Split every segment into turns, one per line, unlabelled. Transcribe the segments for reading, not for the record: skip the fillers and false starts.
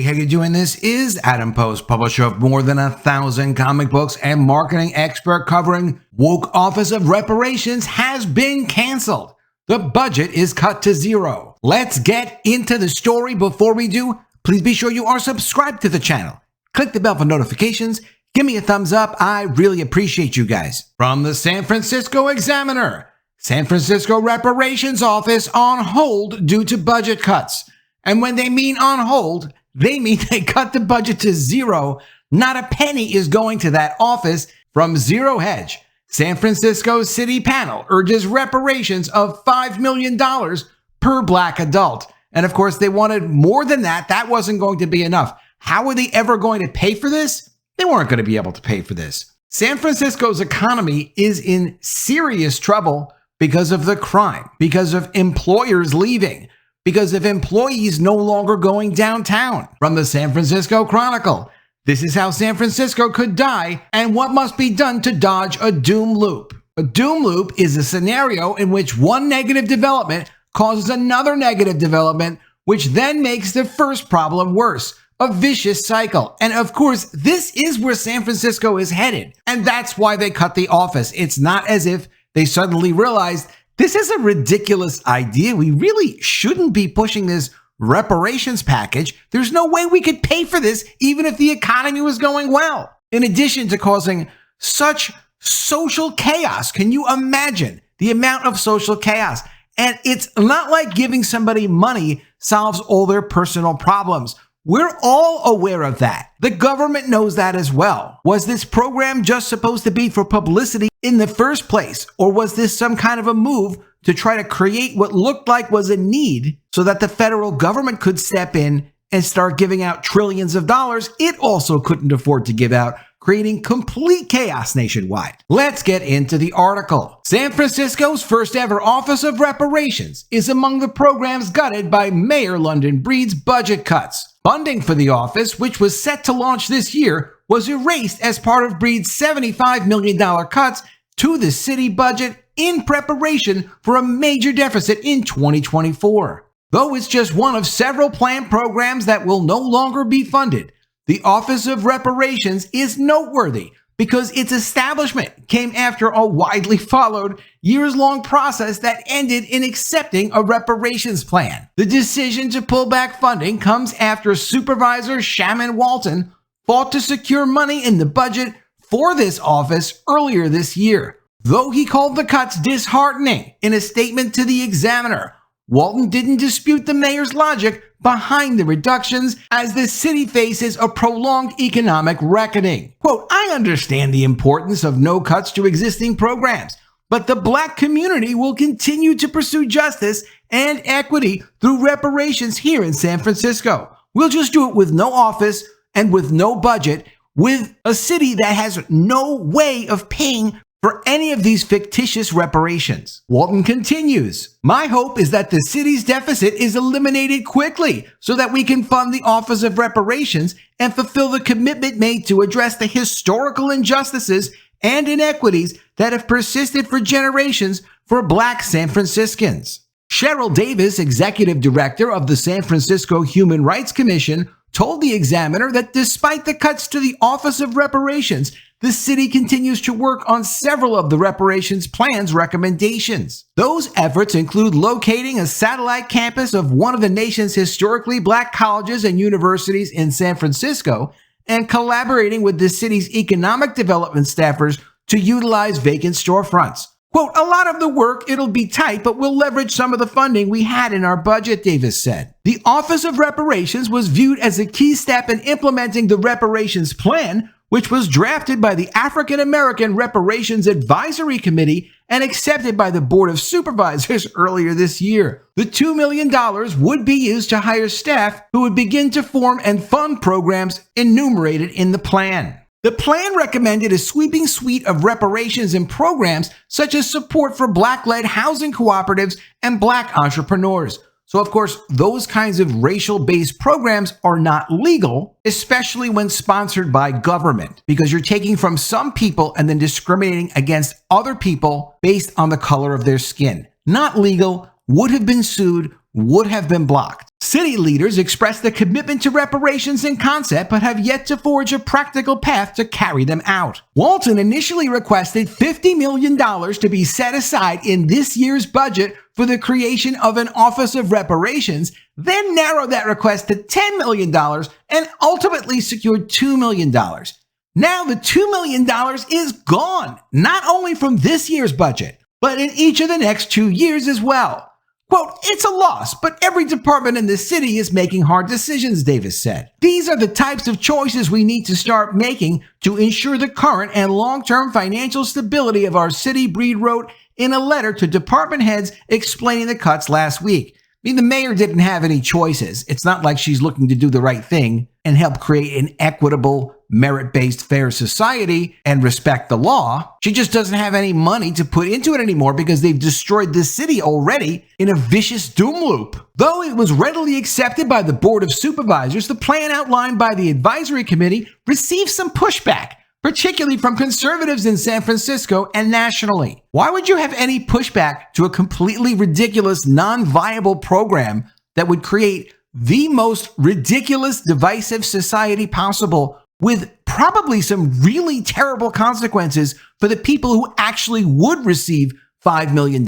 how you doing? This is Adam Post, publisher of more than 1,000 comic books and marketing expert covering woke Office of Reparations has been canceled. The budget is cut to zero. Let's get into the story. Before we do, please be sure you are subscribed to the channel. Click the bell for notifications. Give me a thumbs up. I really appreciate you guys. From the San Francisco Examiner, San Francisco Reparations Office on hold due to budget cuts. And when they mean on hold, they mean they cut the budget to zero. Not a penny is going to that office. From Zero Hedge, San Francisco City Panel urges reparations of $5 million per black adult. And of course, they wanted more than that. That wasn't going to be enough. How were they ever going to pay for this? They weren't going to be able to pay for this. San Francisco's economy is in serious trouble because of the crime, because of employers leaving, because of employees no longer going downtown. From the San Francisco Chronicle, this is how San Francisco could die and what must be done to dodge a doom loop. A doom loop is a scenario in which one negative development causes another negative development, which then makes the first problem worse. A vicious cycle. And of course, this is where San Francisco is headed. And that's why they cut the office. It's not as if they suddenly realized this is a ridiculous idea. We really shouldn't be pushing this reparations package. There's no way we could pay for this, even if the economy was going well. In addition to causing such social chaos, can you imagine the amount of social chaos? And it's not like giving somebody money solves all their personal problems. We're all aware of that. The government knows that as well. Was this program just supposed to be for publicity in the first place? Or was this some kind of a move to try to create what looked like was a need so that the federal government could step in and start giving out trillions of dollars it also couldn't afford to give out, creating complete chaos nationwide? Let's get into the article. San Francisco's first ever Office of Reparations is among the programs gutted by Mayor London Breed's budget cuts. Funding for the office, which was set to launch this year, was erased as part of Breed's $75 million cuts to the city budget in preparation for a major deficit in 2024. Though it's just one of several planned programs that will no longer be funded, the Office of Reparations is noteworthy because its establishment came after a widely followed, years-long process that ended in accepting a reparations plan. The decision to pull back funding comes after Supervisor Shaman Walton fought to secure money in the budget for this office earlier this year. Though he called the cuts disheartening in a statement to the Examiner, Walton didn't dispute the mayor's logic behind the reductions as the city faces a prolonged economic reckoning. Quote, "I understand the importance of no cuts to existing programs, but the black community will continue to pursue justice and equity through reparations here in San Francisco. We'll just do it with no office and with no budget, with a city that has no way of paying for any of these fictitious reparations." Walton continues, "My hope is that the city's deficit is eliminated quickly so that we can fund the Office of Reparations and fulfill the commitment made to address the historical injustices and inequities that have persisted for generations for Black San Franciscans." Cheryl Davis, executive director of the San Francisco Human Rights Commission, told the Examiner that despite the cuts to the Office of Reparations, the city continues to work on several of the reparations plan's recommendations. Those efforts include locating a satellite campus of one of the nation's historically black colleges and universities in San Francisco and collaborating with the city's economic development staffers to utilize vacant storefronts. Quote, "A lot of the work, it'll be tight, but we'll leverage some of the funding we had in our budget," Davis said. The Office of Reparations was viewed as a key step in implementing the reparations plan, which was drafted by the African American Reparations Advisory Committee and accepted by the Board of Supervisors earlier this year. The $2 million would be used to hire staff who would begin to form and fund programs enumerated in the plan. The plan recommended a sweeping suite of reparations and programs such as support for Black-led housing cooperatives and Black entrepreneurs. So, of course, those kinds of racial-based programs are not legal, especially when sponsored by government, because you're taking from some people and then discriminating against other people based on the color of their skin. Not legal, would have been sued, would have been blocked. City leaders expressed a commitment to reparations in concept, but have yet to forge a practical path to carry them out. Walton initially requested $50 million to be set aside in this year's budget for the creation of an Office of Reparations, then narrowed that request to $10 million and ultimately secured $2 million. Now the $2 million is gone, not only from this year's budget, but in each of the next 2 years as well. Quote, "It's a loss, but every department in the city is making hard decisions," Davis said. "These are the types of choices we need to start making to ensure the current and long-term financial stability of our city," Breed wrote in a letter to department heads explaining the cuts last week. I mean, the mayor didn't have any choices. It's not like she's looking to do the right thing and help create an equitable, merit-based, fair society and respect the law. She just doesn't have any money to put into it anymore because they've destroyed the city already in a vicious doom loop. Though it was readily accepted by the Board of Supervisors, the plan outlined by the Advisory Committee received some pushback, particularly from conservatives in San Francisco and nationally. Why would you have any pushback to a completely ridiculous, non-viable program that would create the most ridiculous, divisive society possible, with probably some really terrible consequences for the people who actually would receive $5 million?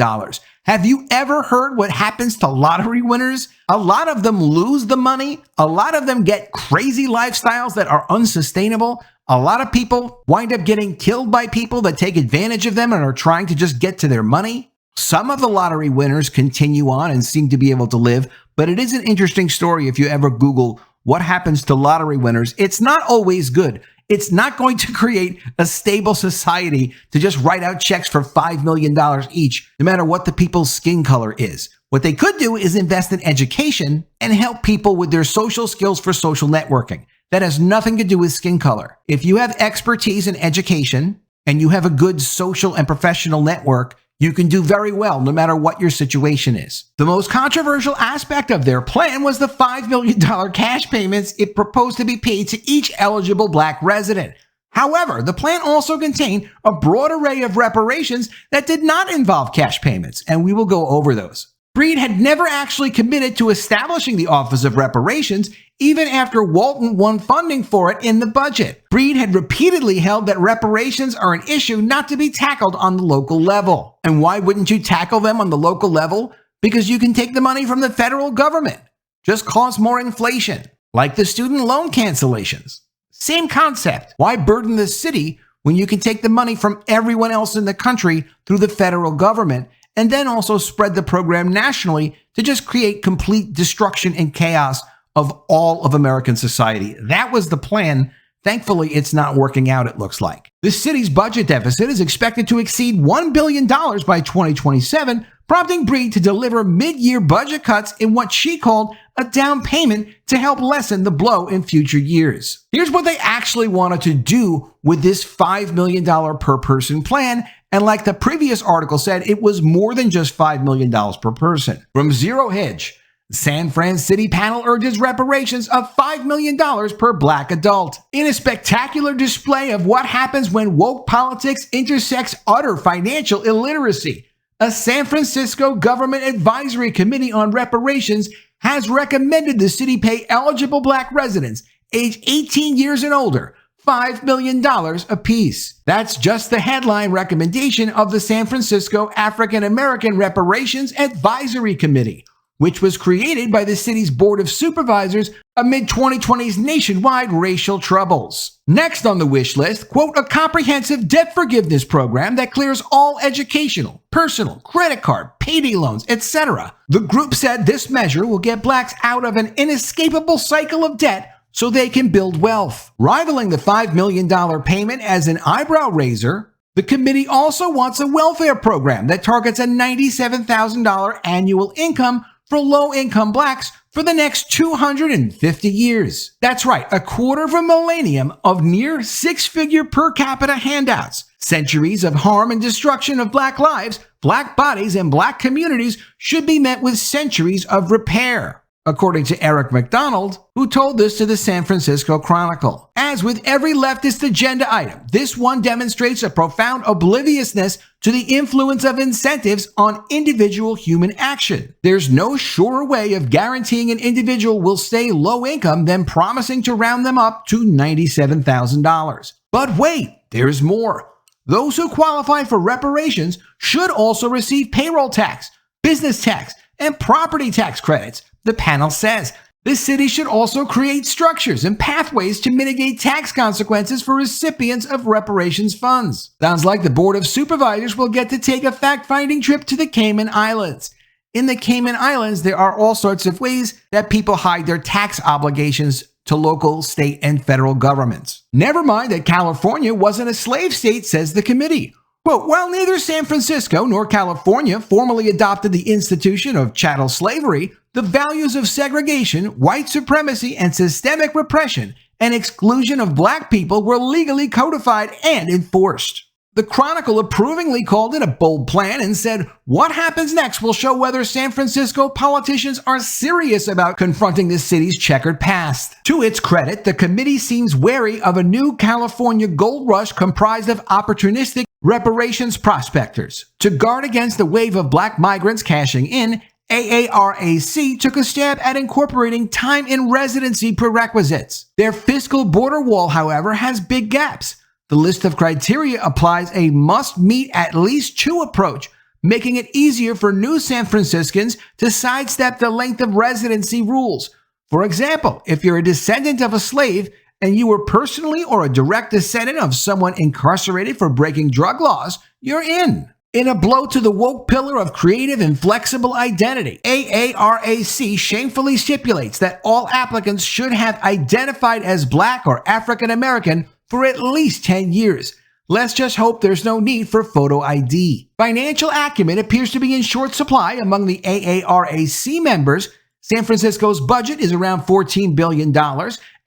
Have you ever heard what happens to lottery winners? A lot of them lose the money. A lot of them get crazy lifestyles that are unsustainable. A lot of people wind up getting killed by people that take advantage of them and are trying to just get to their money. Some of the lottery winners continue on and seem to be able to live, but it is an interesting story if you ever Google what happens to lottery winners. It's not always good. It's not going to create a stable society to just write out checks for $5 million each, no matter what the people's skin color is. What they could do is invest in education and help people with their social skills for social networking. That has nothing to do with skin color. If you have expertise in education and you have a good social and professional network, you can do very well no matter what your situation is. The most controversial aspect of their plan was the $5 million cash payments it proposed to be paid to each eligible Black resident. However, the plan also contained a broad array of reparations that did not involve cash payments, and we will go over those. Breed had never actually committed to establishing the Office of Reparations, even after Walton won funding for it in the budget. Breed had repeatedly held that reparations are an issue not to be tackled on the local level. And why wouldn't you tackle them on the local level? Because you can take the money from the federal government. Just cause more inflation, like the student loan cancellations. Same concept. Why burden the city when you can take the money from everyone else in the country through the federal government and then also spread the program nationally to just create complete destruction and chaos of all of American society? That was the plan. Thankfully, it's not working out, it looks like. The city's budget deficit is expected to exceed $1 billion by 2027, prompting Breed to deliver mid-year budget cuts in what she called a down payment to help lessen the blow in future years. Here's what they actually wanted to do with this $5 million per person plan. And like the previous article said, it was more than just $5 million per person. From Zero Hedge, the San Fran City panel urges reparations of $5 million per Black adult. In a spectacular display of what happens when woke politics intersects utter financial illiteracy, a San Francisco Government Advisory Committee on Reparations has recommended the city pay eligible Black residents age 18 years and older $5 million apiece. That's just the headline recommendation of the San Francisco African American Reparations Advisory Committee, which was created by the city's Board of Supervisors amid 2020's nationwide racial troubles. Next on the wish list, quote, a comprehensive debt forgiveness program that clears all educational, personal, credit card, payday loans, etc. The group said this measure will get Blacks out of an inescapable cycle of debt so they can build wealth. Rivaling the $5 million payment as an eyebrow raiser, the committee also wants a welfare program that targets a $97,000 annual income for low-income Blacks for the next 250 years. That's right, a quarter of a millennium of near six-figure per capita handouts. Centuries of harm and destruction of Black lives, Black bodies, and Black communities should be met with centuries of repair. according to Eric McDonald, who told this to the San Francisco Chronicle. As with every leftist agenda item, this one demonstrates a profound obliviousness to the influence of incentives on individual human action. There's no surer way of guaranteeing an individual will stay low income than promising to round them up to $97,000. But wait, there's more. Those who qualify for reparations should also receive payroll tax, business tax, and property tax credits, the panel says. The city should also create structures and pathways to mitigate tax consequences for recipients of reparations funds. Sounds like the Board of Supervisors will get to take a fact-finding trip to the Cayman Islands. In the Cayman Islands, there are all sorts of ways that people hide their tax obligations to local, state, and federal governments. Never mind that California wasn't a slave state, says the committee. Quote, while neither San Francisco nor California formally adopted the institution of chattel slavery, the values of segregation, white supremacy, and systemic repression and exclusion of black people were legally codified and enforced. The Chronicle approvingly called it a bold plan and said, what happens next will show whether San Francisco politicians are serious about confronting the city's checkered past. To its credit, the committee seems wary of a new California gold rush comprised of opportunistic reparations prospectors. To guard against the wave of black migrants cashing in, AARAC took a stab at incorporating time in residency prerequisites. Their fiscal border wall, however, has big gaps. The list of criteria applies a must-meet at least two approach, making it easier for new San Franciscans to sidestep the length of residency rules. For example, if you're a descendant of a slave and you were personally or a direct descendant of someone incarcerated for breaking drug laws, you're in. In a blow to the woke pillar of creative and flexible identity, AARAC shamefully stipulates that all applicants should have identified as Black or African American for at least 10 years. Let's just hope there's no need for photo ID. Financial acumen appears to be in short supply among the AARAC members. San Francisco's budget is around $14 billion,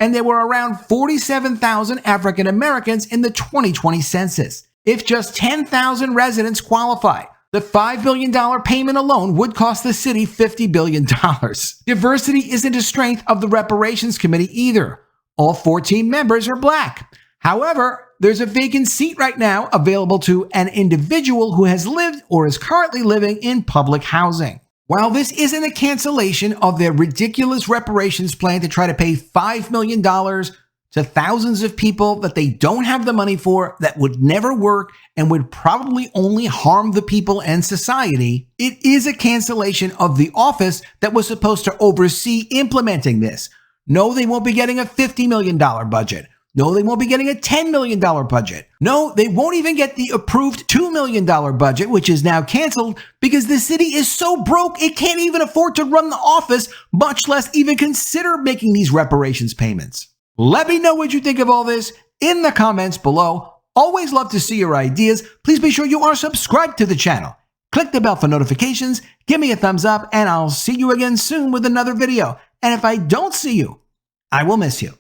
and there were around 47,000 African Americans in the 2020 census. If just 10,000 residents qualify, the $5 billion payment alone would cost the city $50 billion. Diversity isn't a strength of the Reparations Committee either. All 14 members are Black. However, there's a vacant seat right now available to an individual who has lived or is currently living in public housing. While this isn't a cancellation of their ridiculous reparations plan to try to pay $5 million to thousands of people that they don't have the money for, that would never work and would probably only harm the people and society, it is a cancellation of the office that was supposed to oversee implementing this. No, they won't be getting a $50 million budget. No, they won't be getting a $10 million budget. No, they won't even get the approved $2 million budget, which is now canceled because the city is so broke it can't even afford to run the office, much less even consider making these reparations payments. Let me know what you think of all this in the comments below. Always love to see your ideas. Please be sure you are subscribed to the channel. Click the bell for notifications, give me a thumbs up, and I'll see you again soon with another video. And if I don't see you, I will miss you.